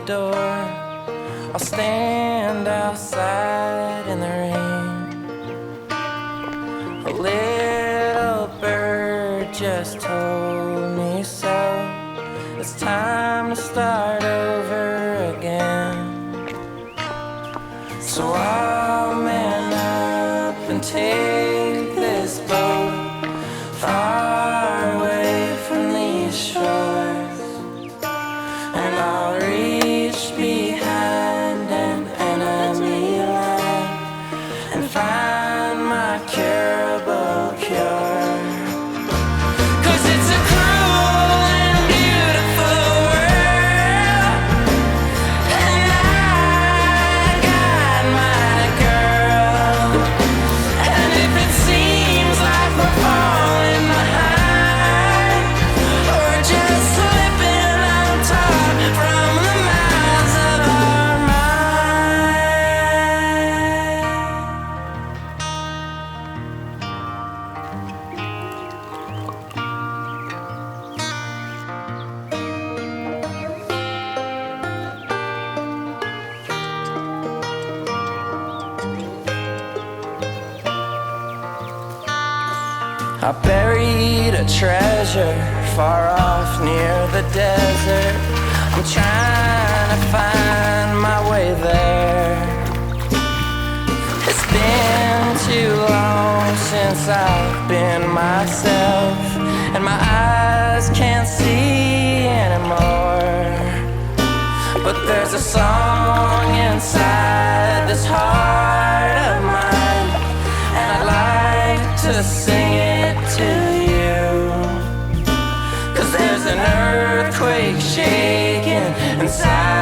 door. I'll stand outside in the rain. A little bird just told me so. It's time to start over again. So I'll man up and take this boat far away from these shores, and I'll reach behind an enemy line and find my curable cure. I buried a treasure far off near the desert. I'm trying to find my way there. It's been too long since I've been myself, and my eyes can't see anymore. But there's a song inside this heart of mine, and I'd like to sing it to you. 'Cause there's an earthquake shaking inside